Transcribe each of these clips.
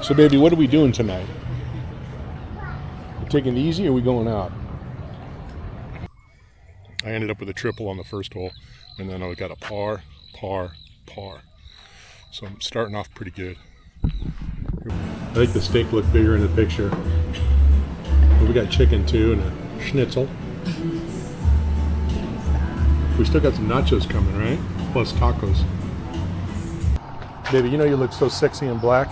So baby, what are we doing tonight? We taking it easy or are we going out? I ended up with a triple on the first hole, and then I got a par. So I'm starting off pretty good. I think the steak looked bigger in the picture. But we got chicken too and a schnitzel. We still got some nachos coming, right? Plus tacos. Baby, you know you look so sexy in black,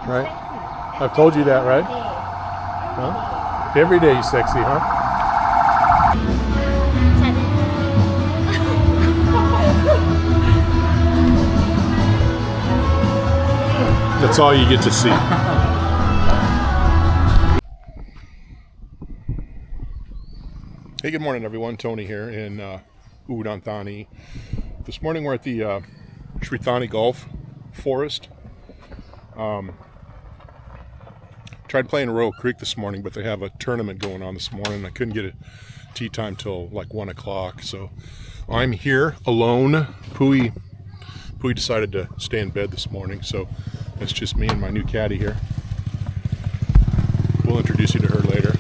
right? I've told you that, right? Huh? Every day you're sexy, huh? That's all you get to see. Hey, good morning everyone. Tony here in Udon Thani. This morning we're at the Sri Thani Golf Forest. Tried playing Royal Creek this morning, but they have a tournament going on this morning. I couldn't get a tee time till like 1 o'clock, so I'm here alone. Pui decided to stay in bed this morning, so it's just me and my new caddy here. We'll introduce you to her later.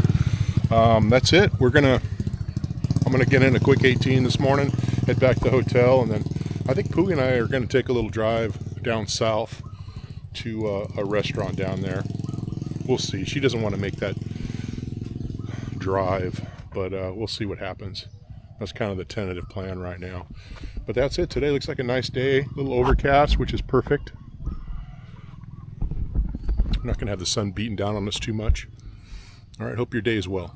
That's it. I'm gonna get in a quick 18 this morning, head back to the hotel, and then I think Pui and I are gonna take a little drive down south to a restaurant down there. We'll see. She doesn't want to make that drive, but we'll see what happens. That's kind of the tentative plan right now. But that's it. Today looks like a nice day. A little overcast, which is perfect. I'm not going to have the sun beating down on us too much. All right, hope your day is well.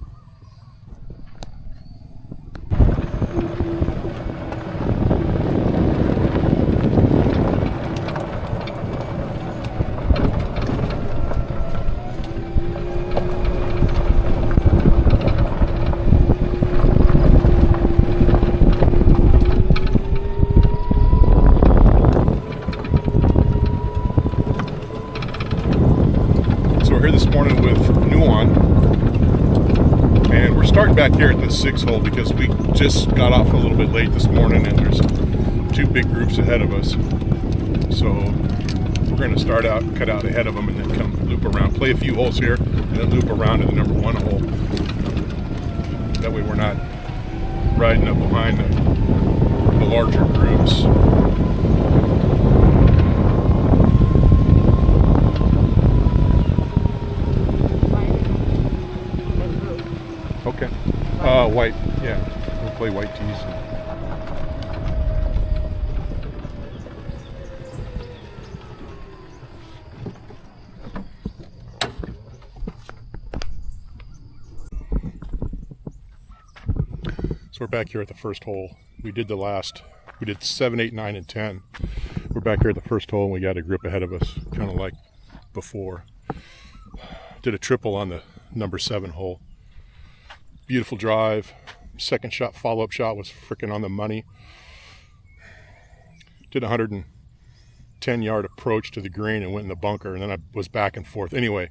This morning with Udon, and we're starting back here at the 6th hole because we just got off a little bit late this morning and there's two big groups ahead of us, so we're going to cut out ahead of them and then come loop around, play a few holes here and then loop around to the number 1 hole. That way we're not riding up behind the larger groups. Okay. White. Yeah. We'll play white tees. So we're back here at the first hole. We did 7, 8, 9, and 10. We're back here at the first hole and we got a group ahead of us, kind of like before. Did a triple on the number 7 hole. Beautiful drive. Second shot, follow-up shot was freaking on the money. Did a 110-yard approach to the green and went in the bunker, and then I was back and forth. Anyway,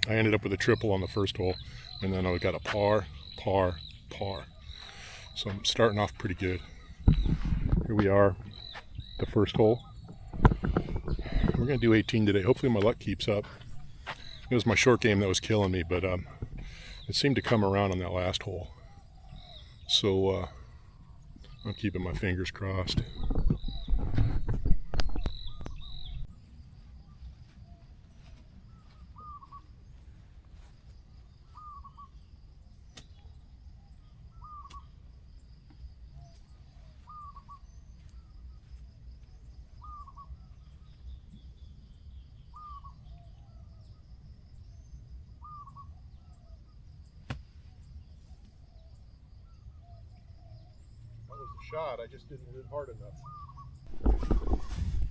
I ended up with a triple on the first hole, and then I got a par. So I'm starting off pretty good. Here we are, the first hole. We're going to do 18 today. Hopefully my luck keeps up. It was my short game that was killing me, but it seemed to come around on that last hole. So I'm keeping my fingers crossed. Shot, I just didn't hit it hard enough.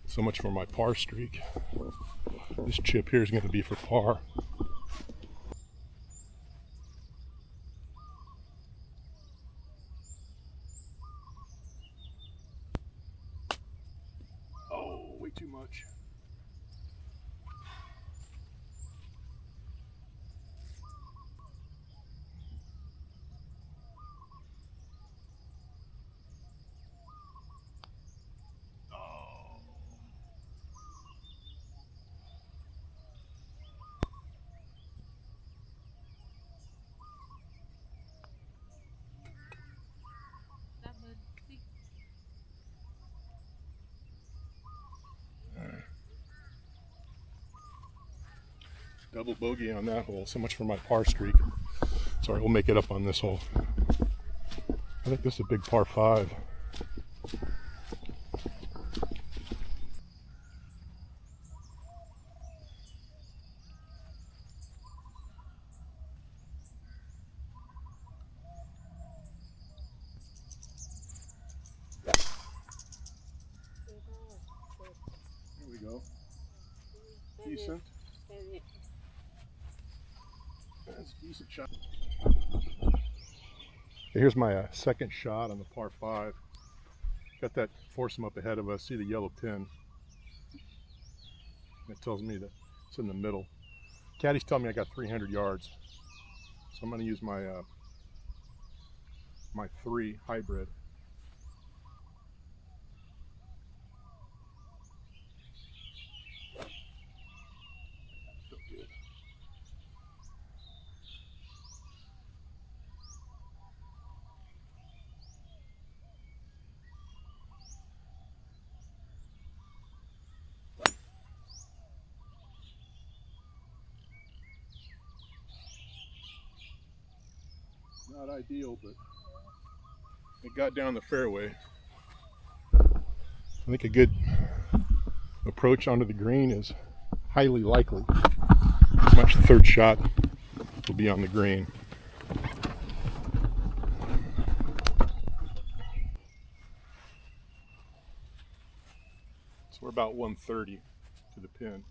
So much for my par streak. This chip here is going to be for par. Oh, way too much. Double bogey on that hole. So much for my par streak. Sorry, we'll make it up on this hole. I think this is a big par 5. There we go. Decent. That's a decent shot. Here's my second shot on the par 5. Got that foursome up ahead of us. See the yellow pin? It tells me that it's in the middle. Caddy's telling me I got 300 yards. So I'm going to use my my 3 hybrid. Not ideal, but it got down the fairway. I think a good approach onto the green is highly likely. Pretty much the third shot will be on the green. So we're about 130 to the pin,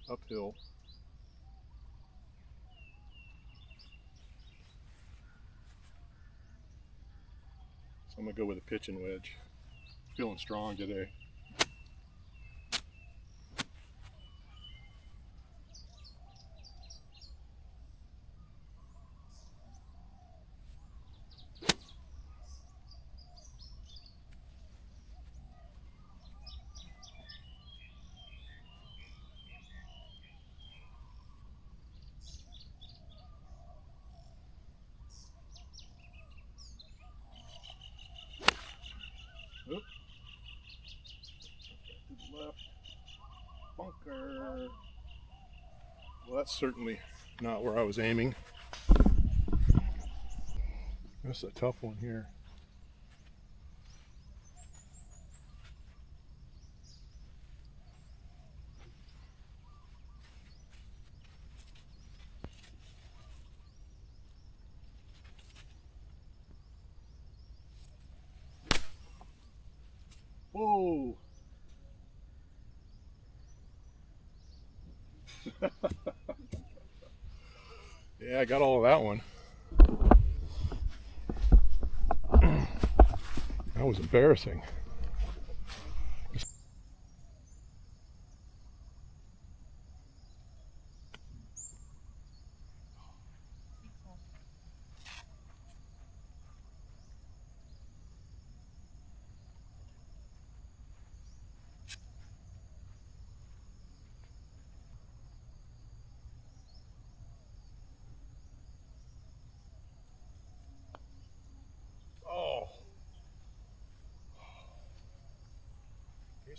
uphill. So I'm going to go with a pitch and wedge. Feeling strong today. Oop. To the left. Bunker. Well, that's certainly not where I was aiming. That's a tough one here. Whoa! Yeah, I got all of that one. That was embarrassing.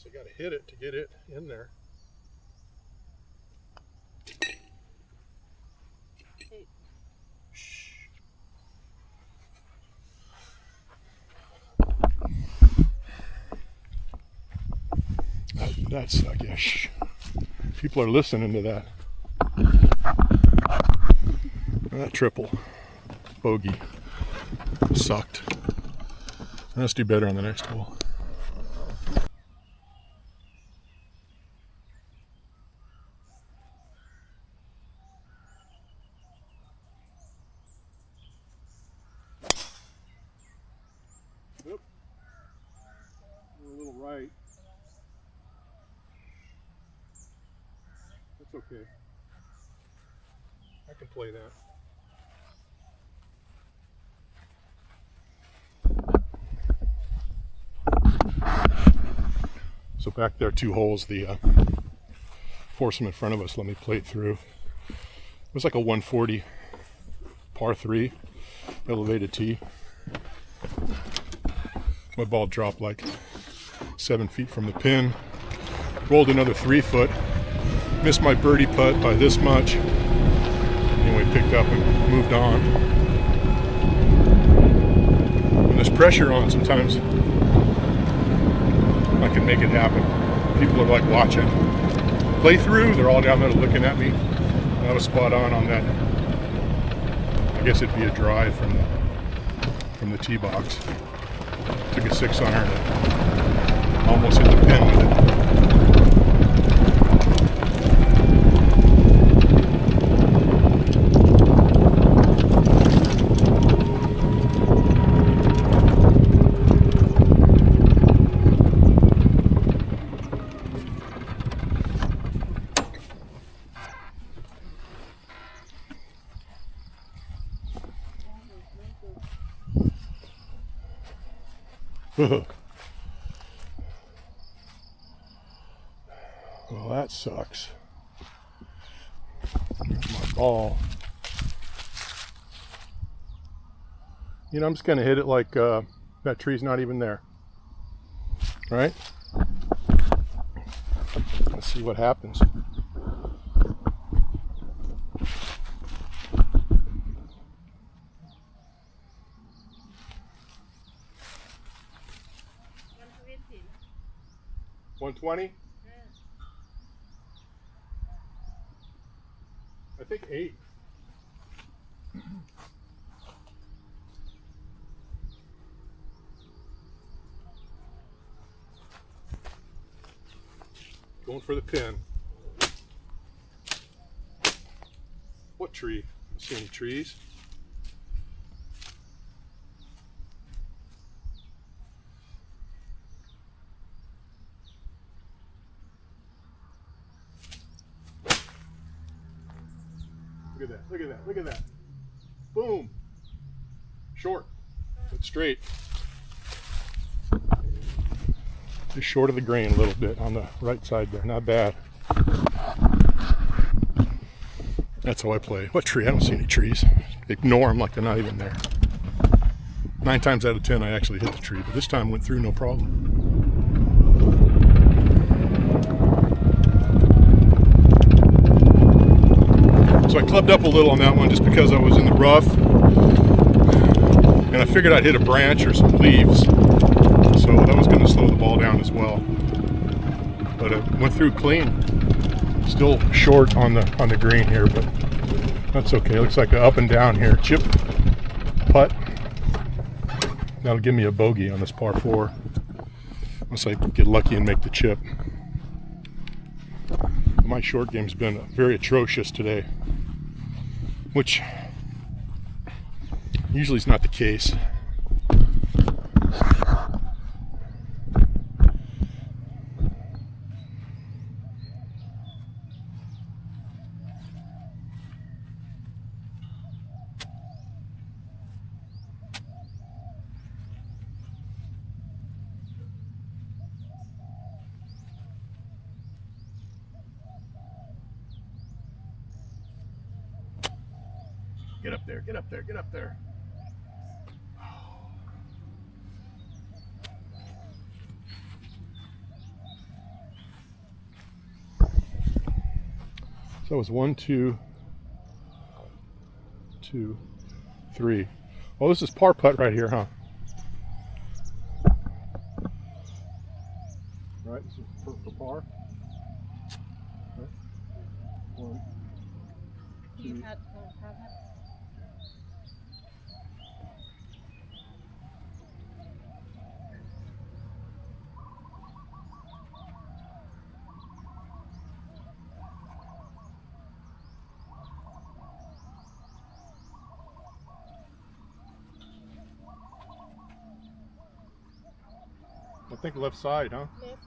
I got to hit it to get it in there. Shh. That's, I guess, people are listening to that. That triple bogey sucked. Let's do better on the next hole. Oop. A little right. That's okay. I can play that. So back there, 2 holes, the foursome in front of us, let me play it through. It was like a 140 par 3 elevated tee. My ball dropped like 7 feet from the pin. Rolled another 3 foot. Missed my birdie putt by this much. Anyway, picked up and moved on. When there's pressure on, sometimes I can make it happen. People are like watching. Play through, they're all down there looking at me. And I was spot on that. I guess it'd be a drive from the tee box. Took a 6 iron and almost hit the pin with it. Well, that sucks. There's my ball. You know, I'm just gonna hit it like that tree's not even there. Right? Let's see what happens. $120? I think 8. Going for the pin. What tree? I don't see any trees. Look at that, look at that, look at that. Boom. Short, but straight. Just short of the grain a little bit on the right side there, not bad. That's how I play. What tree? I don't see any trees. Ignore them like they're not even there. 9 times out of 10 I actually hit the tree, but this time went through no problem. So I clubbed up a little on that one just because I was in the rough, and I figured I'd hit a branch or some leaves, so that was going to slow the ball down as well. But it went through clean. Still short on the green here, but that's okay. Looks like an up and down here. Chip putt. That'll give me a bogey on this par 4, unless I get lucky and make the chip. My short game's been very atrocious today, which usually is not the case. Get up there, get up there, get up there. So it was 1, 2, 2, 3. Well, this is par putt right here, huh? Right, this is for par. Okay. 1, 2. I think left side, huh? Left.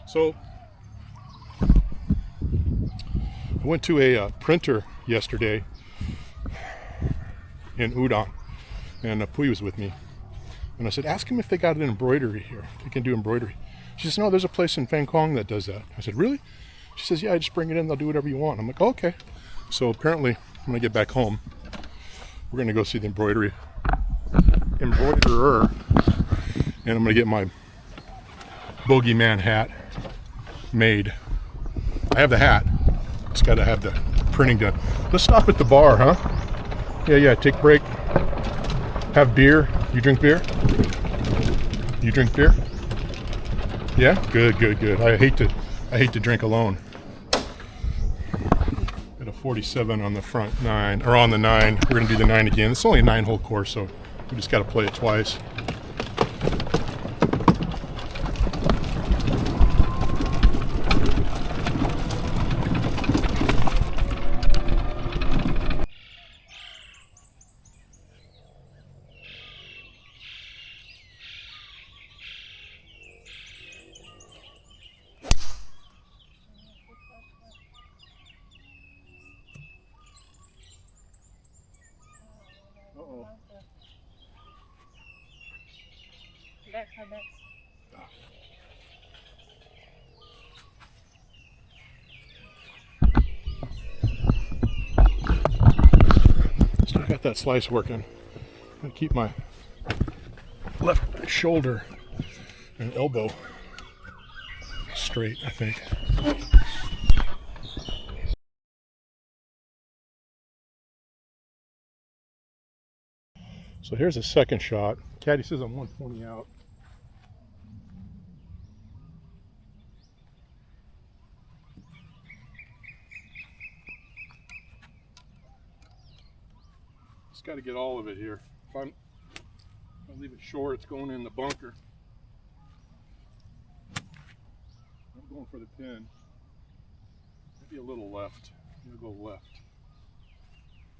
So I went to a printer yesterday, in Udon, and Pui was with me. And I said, ask him if they got an embroidery here. They can do embroidery. She says, no, there's a place in Kong that does that. I said, really? She says, yeah, just bring it in. They'll do whatever you want. I'm like, oh, okay. So apparently, when I get back home, we're going to go see the embroiderer. And I'm going to get my bogeyman hat made. I have the hat. Just got to have the printing done. Let's stop at the bar, huh? Yeah, take a break. Have beer. You drink beer? You drink beer? Yeah? Good. I hate to drink alone. Got a 47 on the front 9, or on the 9. We're going to do the 9 again. It's only a 9-hole course, so we just got to play it twice. Uh-oh. Back. Still got that slice working. I keep my left shoulder and elbow straight, I think. So here's a second shot. Caddy says I'm 120 out. Just got to get all of it here. If I leave it short, it's going in the bunker. I'm going for the pin. Maybe a little left. I'm going to go left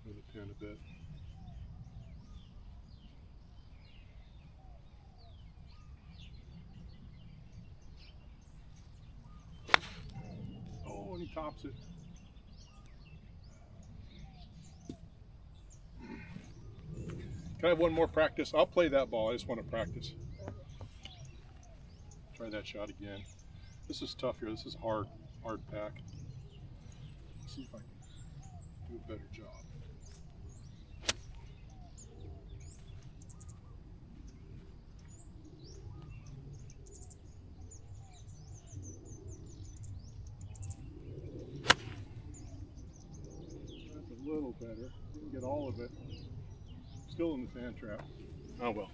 with the pin a bit. Oh, and he tops it. Can I have one more practice? I'll play that ball. I just want to practice. Try that shot again. This is tough here. This is hard pack. Let's see if I can do a better job. That's a little better. Didn't get all of it. Still in the sand trap. Oh well.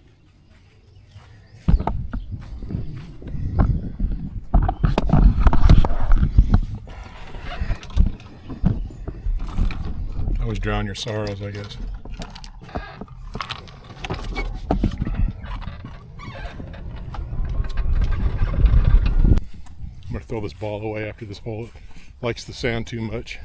Always drown your sorrows, I guess. I'm gonna throw this ball away after this hole. It likes the sand too much.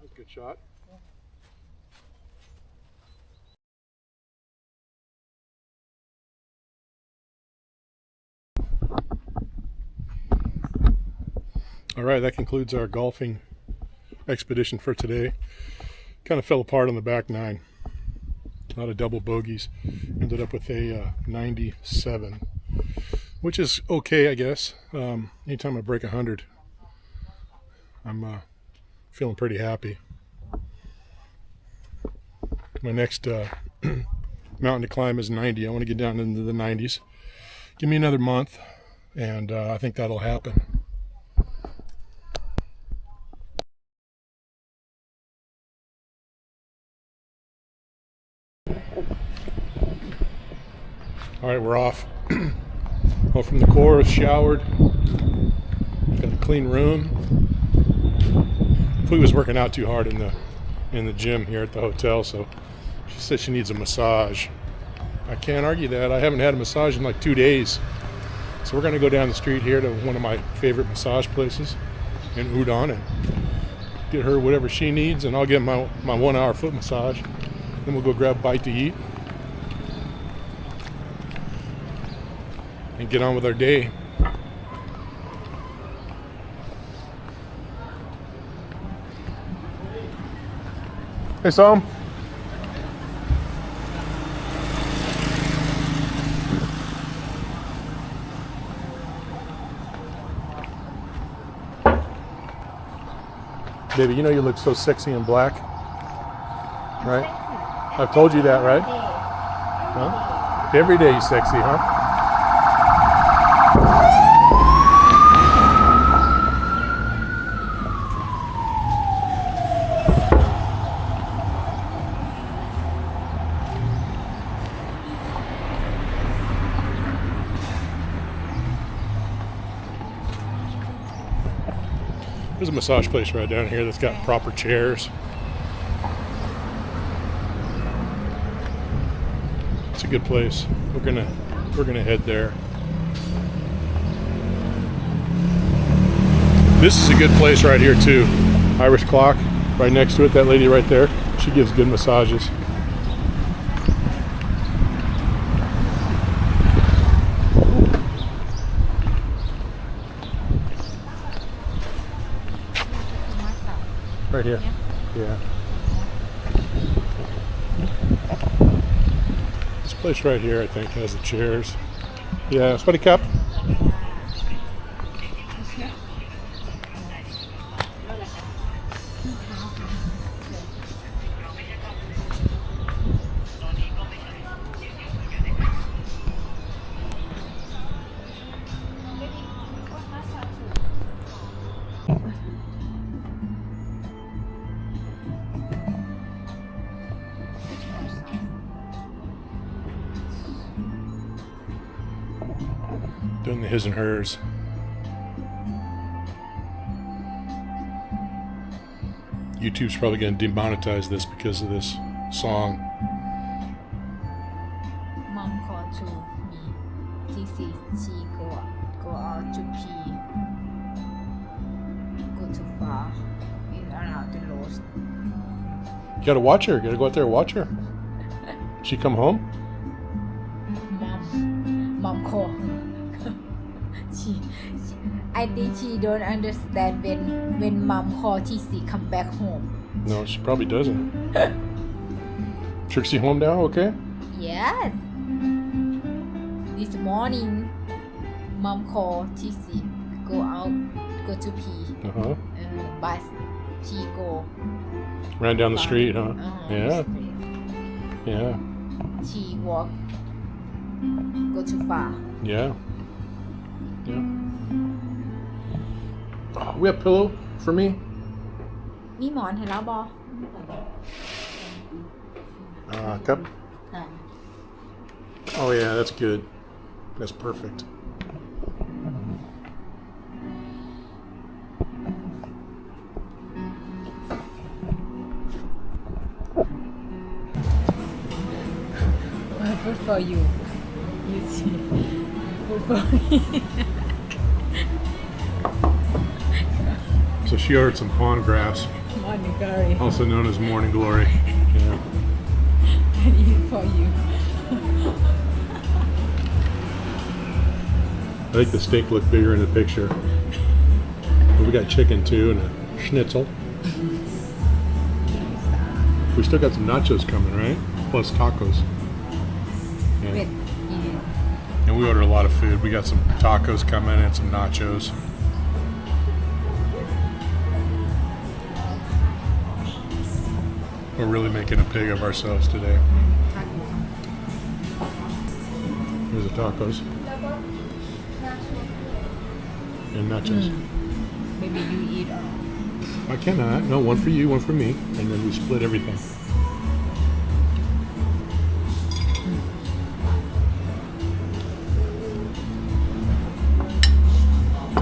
That's a good shot. Yeah. All right, that concludes our golfing expedition for today. Kind of fell apart on the back 9. A lot of double bogeys. Ended up with a 97. which is okay, I guess. Anytime I break 100, I'm feeling pretty happy. My next mountain to climb is 90. I want to get down into the 90s. Give me another month, and I think that'll happen. All right, we're off. Well, from the course, showered, got a clean room. Fui was working out too hard in the gym here at the hotel, so she said she needs a massage. I can't argue that. I haven't had a massage in like 2 days. So we're going to go down the street here to one of my favorite massage places in Udon and get her whatever she needs, and I'll get my 1 hour foot massage. Then we'll go grab a bite to eat and get on with our day. Hey, Sam. Baby, you know you look so sexy in black, right? I've told you that, right? Huh? Every day you're sexy, huh? There's a massage place right down here that's got proper chairs. It's a good place. We're gonna head there. This is a good place right here too. Irish clock right next to it. That lady right there, she gives good massages. Right here. Yeah. This place right here, I think, has the chairs. Yeah, somebody cap. Doing the his and hers. YouTube's probably going to demonetize this because of this song. Mom called to me. She go out to pee. Go too far. In around the roast. You gotta watch her. You gotta go out there and watch her. She come home? Mom called. I think she don't understand when mom call Trixie come back home. No, she probably doesn't. Trixie home now, okay? Yes. This morning, mom call Trixie go to pee. Uh-huh. But she go. Ran down the street, huh? Yeah. Yeah. She walk. Go too far. Yeah. Yeah. Oh, we have a pillow for me? มีหมอนให้แล้วบอ Cup? Oh yeah, that's good. That's perfect. Food for you. You see. Food for me. So she ordered some pond grass, Morning curry. also known as morning glory. Yeah. I eat it for you. I think the steak looked bigger in the picture. But we got chicken too and a schnitzel. We still got some nachos coming, right? Plus tacos. Yeah. Wait, And we ordered a lot of food. We got some tacos coming and some nachos. We're really making a pig of ourselves today. Here's the tacos. And nachos. Maybe you eat I cannot. No, one for you, one for me. And then we split everything.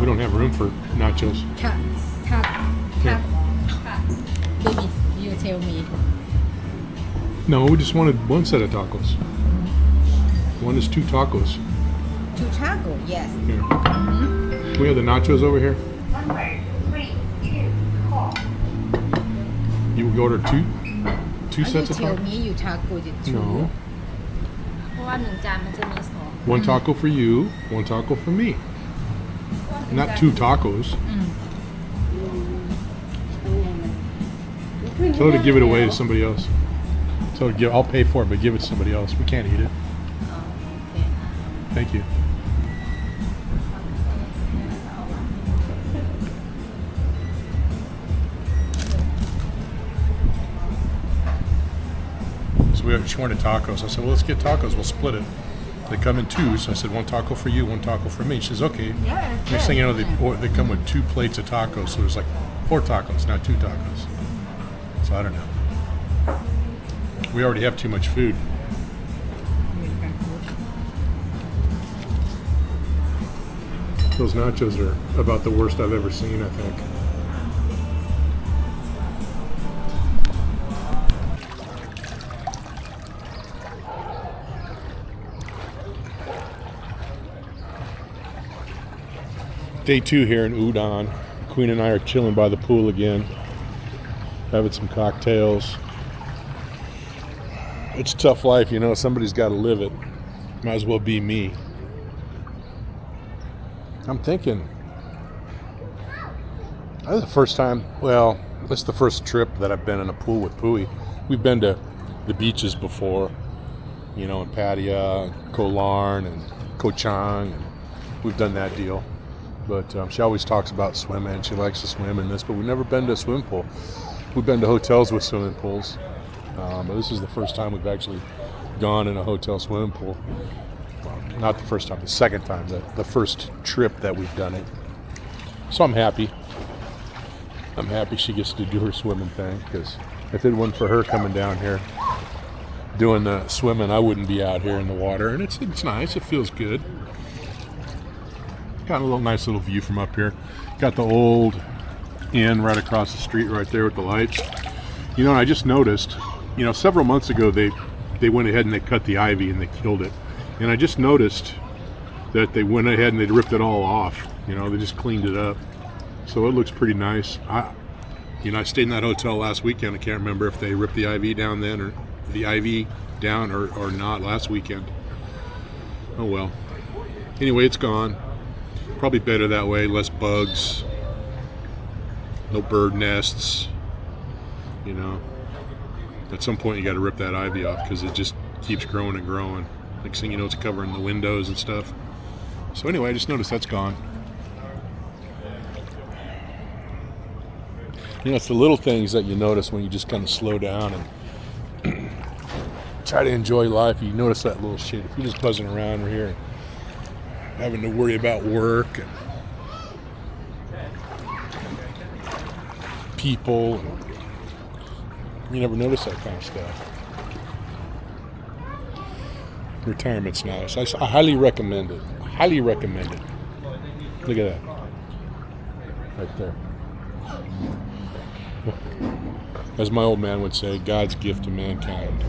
We don't have room for nachos. cut. Baby, you tell me. No, we just wanted one set of tacos. One is 2 tacos. 2 taco, yes. Here. We have the nachos over here. You order two sets of You tell tacos? me you taco the 2. No. เพราะว่า1 จานมันจะมี2 One taco for you, one taco for me. Not 2 tacos. Tell her to give it away to somebody else. Tell her I'll pay for it, but give it to somebody else. We can't eat it. Thank you. She wanted tacos. I said, well, let's get tacos. We'll split it. They come in 2, so I said, 1 taco for you, 1 taco for me. She says, okay. Yeah, Next thing you know, they come with 2 plates of tacos, so there's like 4 tacos, not 2 tacos. So I don't know. We already have too much food. Those nachos are about the worst I've ever seen, I think. Day 2 here in Udon. Queen and I are chilling by the pool again, having some cocktails. It's a tough life, you know. Somebody's got to live it. Might as well be me. I'm thinking, this is the first time, well, this is the first trip that I've been in a pool with Pui. We've been to the beaches before, you know, in Pattaya, Koh Larn, and Koh Chang, and we've done that deal. But she always talks about swimming. She likes to swim in this, but we've never been to a swimming pool. We've been to hotels with swimming pools, but this is the first time we've actually gone in a hotel swimming pool. Well, not the first time, the second time, the first trip that we've done it. So I'm happy. I'm happy she gets to do her swimming thing, because if it wasn't for her coming down here doing the swimming, I wouldn't be out here in the water. And it's nice. It feels good. Got a nice little view from up here. Got the old inn right across the street right there with the lights. You know, I just noticed, you know, several months ago they went ahead and they cut the ivy and they killed it. And I just noticed that they went ahead and they ripped it all off. You know, they just cleaned it up. So it looks pretty nice. I stayed in that hotel last weekend. I can't remember if they ripped the ivy down then or not last weekend. Oh well. Anyway, it's gone. Probably better that way, less bugs, no bird nests, you know. At some point you got to rip that ivy off because it just keeps growing and growing. Next thing you know, it's covering the windows and stuff. So anyway, I just noticed that's gone. You know, it's the little things that you notice when you just kind of slow down and try to enjoy life. You notice that little shit. If you're just buzzing around here, having to worry about work and people, you never notice that kind of stuff. Retirement's nice. I highly recommend it. Highly recommend it. Look at that. Right there. As my old man would say, God's gift to mankind.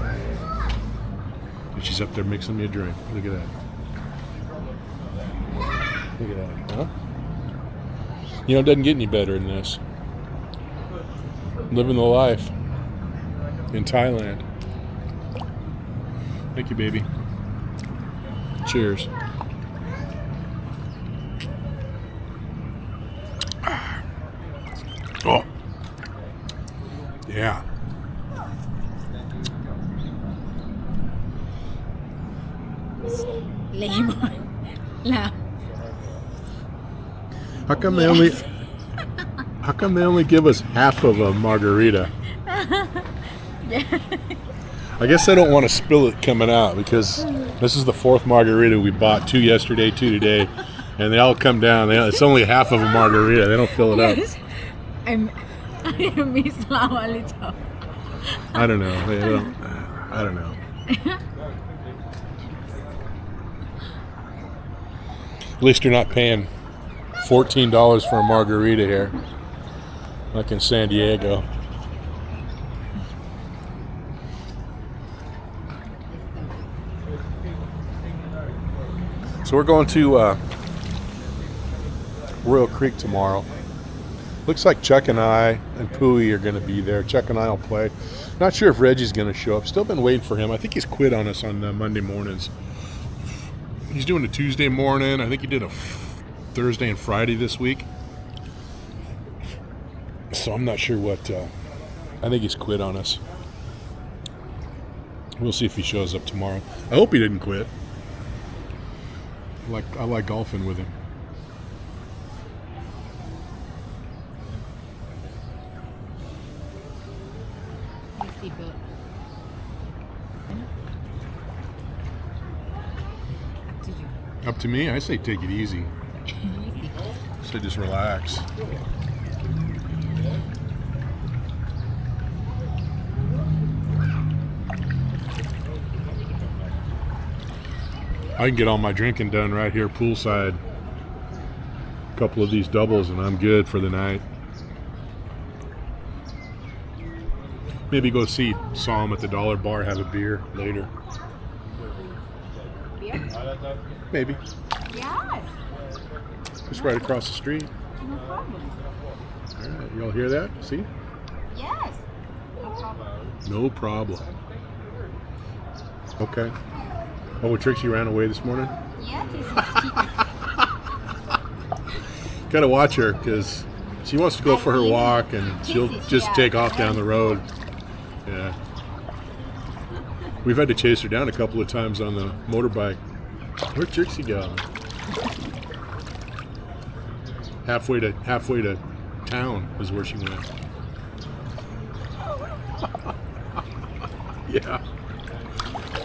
And she's up there mixing me a drink. Look at that. Look at that, huh? You know, it doesn't get any better than this. Living the life in Thailand. Thank you, baby. Cheers. Oh. Yeah. Lemon. How come they only? How come they only give us half of a margarita? I guess they don't want to spill it coming out because this is the 4th margarita we bought. 2 yesterday, 2 today, and they all come down. It's only half of a margarita. They don't fill it up. I miss Lao a little. I don't know. They don't, I don't know. At least you're not paying $14 for a margarita here, like in San Diego. So we're going to Royal Creek tomorrow. Looks like Chuck and I and Pooey are going to be there. Chuck and I will play. Not sure if Reggie's going to show up. Still been waiting for him. I think he's quit on us on Monday mornings. He's doing a Tuesday morning. I think he did a Thursday and Friday this week. So I'm not sure what. I think he's quit on us. We'll see if he shows up tomorrow. I hope he didn't quit. I like golfing with him. Up to me? I say take it easy. So just relax. I can get all my drinking done right here poolside. A couple of these doubles and I'm good for the night. Maybe go see Sam at the Dollar Bar, have a beer later. Maybe. Yes. Just right across the street. No problem. All right, y'all hear that? See? Yes. No problem. No problem. Okay. Oh, well, Trixie ran away this morning? Yes. Gotta watch her because she wants to go for her walk and she'll just take off down the road. Yeah. We've had to chase her down a couple of times on the motorbike. Where'd Trixie go? Halfway to town is where she went. Yeah.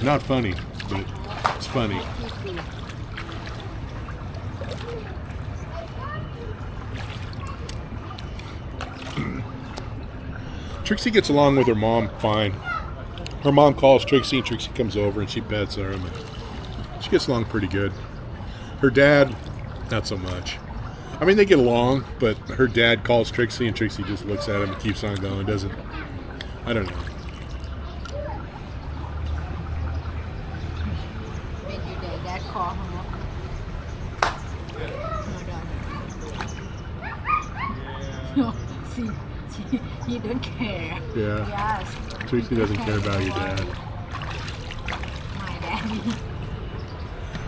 Not funny, but it's funny. Trixie gets along with her mom fine. Her mom calls Trixie and Trixie comes over and she pets her. And she gets along pretty good. Her dad, not so much. I mean, they get along, but her dad calls Trixie and Trixie just looks at him and keeps on going. Doesn't, I don't know. Did your dad call him up? No, see, he don't care. Yeah. Yes. Trixie doesn't care about your dad. My daddy.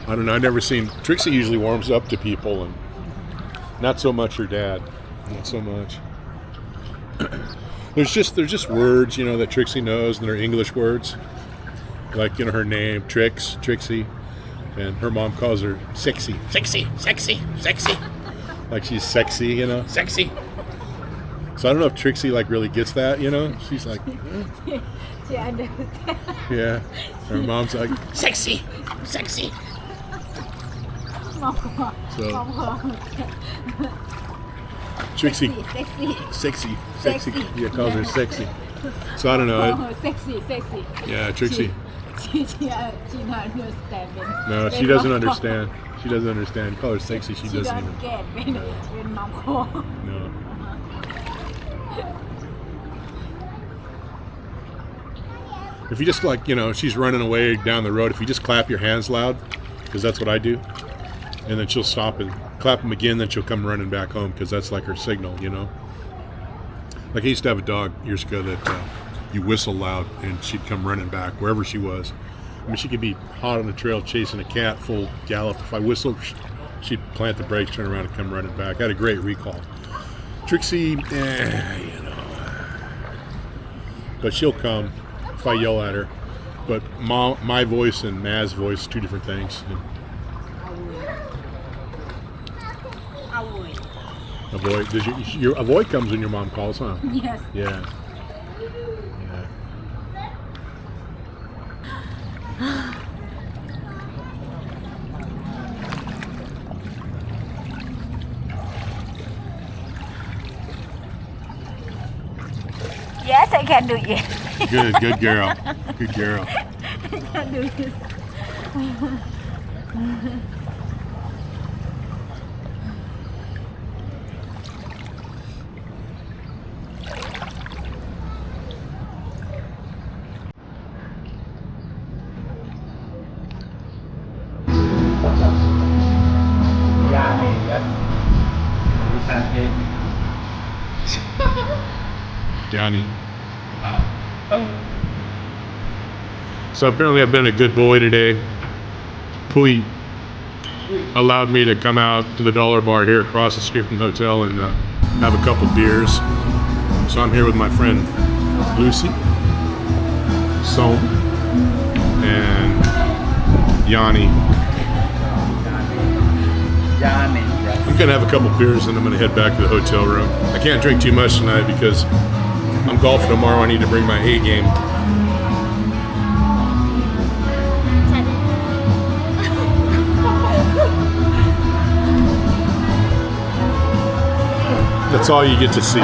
I don't know. I've never seen. Trixie usually warms up to people, and not so much her dad. Not so much. There's just words, you know, that Trixie knows, and they're English words, like, you know, her name, Trixie, and her mom calls her sexy, like she's sexy, you know, sexy. So I don't know if Trixie like really gets that, you know. She's like, She understands. yeah. Her mom's like, sexy. So Trixie, sexy. Yeah, calls her sexy. So I don't know. Sexy. Yeah, Trixie. She not understand. No, she doesn't understand. She doesn't understand. You call her sexy, she doesn't don't even. get when mom call. No. If you just, like, you know, she's running away down the road, if you just clap your hands loud, because that's what I do, and then she'll stop and clap them again, then she'll come running back home, because that's like her signal, you know. Like, I used to have a dog years ago that you whistle loud and she'd come running back wherever she was. I mean, she could be hot on the trail chasing a cat full gallop. If I whistled, she'd plant the brakes, turn around and come running back. I had a great recall. Trixie, you know, but she'll come if I yell at her. But my voice and Ma's voice, two different things. Avoid. Does your avoid comes when your mom calls, huh? Yes. Yeah. Yes, I can do it. Good girl. Good girl. I can do it. Johnny. So apparently I've been a good boy today. Pui allowed me to come out to the dollar bar here across the street from the hotel and have a couple beers. So I'm here with my friend Lucy, Som, and Yanni. I'm gonna have a couple beers and I'm gonna head back to the hotel room. I can't drink too much tonight because I'm golfing tomorrow. I need to bring my A game. That's all you get to see.